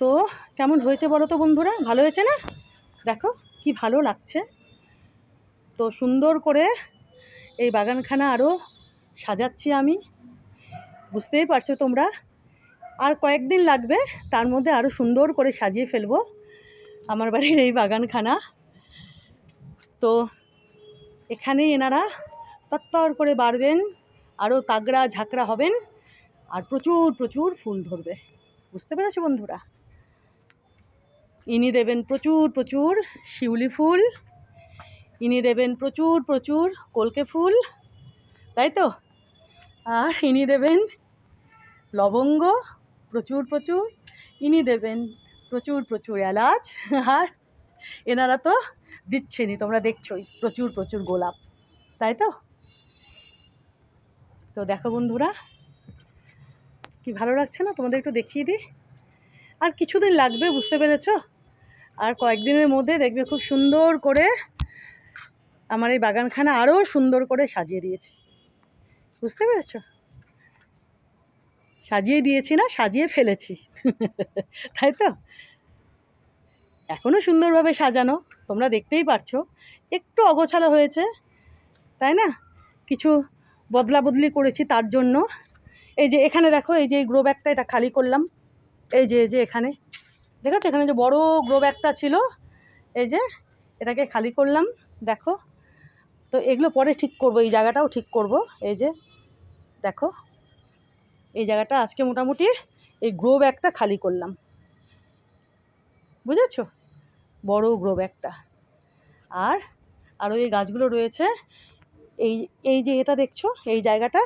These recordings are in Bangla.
তো কেমন হয়েছে বলো তো বন্ধুরা, ভালো হয়েছে না? দেখো কি ভালো লাগছে। তো সুন্দর করে এই বাগানখানা আরও সাজাচ্ছি আমি, বুঝতেই পারছো তোমরা। আর কয়েকদিন লাগবে, তার মধ্যে আরও সুন্দর করে সাজিয়ে ফেলবো আমার বাড়ির এই বাগানখানা। তো এখানেই এনারা তত্তর করে বাড়বেন, আরও তাগড়া ঝাঁকড়া হবেন, আর প্রচুর প্রচুর ফুল ধরবে। বুঝতে পেরেছো বন্ধুরা? ইনি দেবেন প্রচুর প্রচুর শিউলি ফুল, ইনি দেবেন প্রচুর প্রচুর কলকে ফুল, তাই তো। আর ইনি দেবেন লবঙ্গ প্রচুর প্রচুর, ইনি দেবেন প্রচুর প্রচুর এলাচ, আর এনারা তো দিচ্ছেনই, তোমরা দেখছোই, প্রচুর প্রচুর গোলাপ, তাই তো। তো দেখো বন্ধুরা কি ভালো লাগছে না? তোমাদের একটু দেখিয়ে দিই। আর কিছুদিন লাগবে, বুঝতে পেরেছো? আর কয়েকদিনের মধ্যে দেখবে খুব সুন্দর করে আমার এই বাগানখানা আরও সুন্দর করে সাজিয়ে দিয়েছি। বুঝতে পেরেছো? সাজিয়ে দিয়েছি না, সাজিয়ে ফেলেছি তাই তো। এখনও সুন্দরভাবে সাজানো, তোমরা দেখতেই পারছো। একটু অগোছালো হয়েছে, তাই না? কিছু বদলা বদলি করেছি তার জন্য। এই যে এখানে দেখো, এই যে গ্রো ব্যাগটা এটা খালি করলাম। এই যে এখানে দেখেছো, এখানে যে বড় গ্রো ব্যাগটা ছিল, এই যে এটাকে খালি করলাম, দেখো। তো এগুলো পরে ঠিক করব, এই জায়গাটাও ঠিক করব। এই যে দেখো, এই জায়গাটা আজকে মোটামুটি এই গ্রো ব্যাগটা খালি করলাম, বুঝেছো? বড় গ্রো ব্যাগটা। আর আরও এই গাছগুলো রয়েছে, এই এই যে এটা দেখছো, এই জায়গাটা,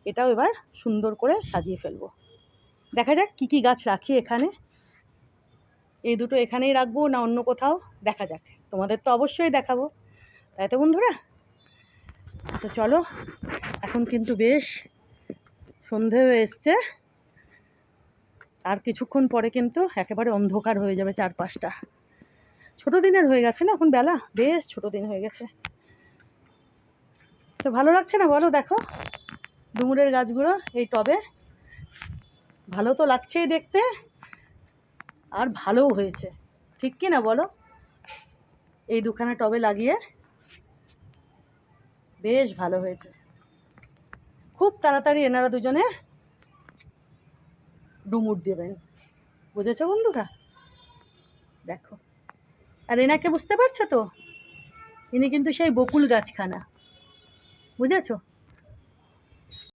এটাও এবার সুন্দর করে সাজিয়ে ফেলবো। দেখা যাক কি কি গাছ রাখি এখানে। এই দুটো এখানেই রাখবো না অন্য কোথাও, দেখা যাক। তোমাদের তো অবশ্যই দেখাবো, তাই তো বন্ধুরা। তো চলো, এখন কিন্তু বেশ সন্ধে হয়ে এসছে, আর কিছুক্ষণ পরে কিন্তু একেবারে অন্ধকার হয়ে যাবে চারপাশটা। ছোটো দিনের হয়ে গেছে না এখন বেলা, বেশ ছোটো দিন হয়ে গেছে। তো ভালো লাগছে না বলো? দেখো ডুমুরের গাছগুলো এই টবে, ভালো তো লাগছেই দেখতে, আর ভালোও হয়েছে, ঠিক কি না বলো? এই দুখানা টবে লাগিয়ে বেশ ভালো হয়েছে। খুব তাড়াতাড়ি এনারা দুজনে ডুমুর দেবেন, বুঝেছো বন্ধুরা? দেখো, আর এনাকে বুঝতে পারছো তো, ইনি কিন্তু সেই বকুল গাছখানা, বুঝেছো?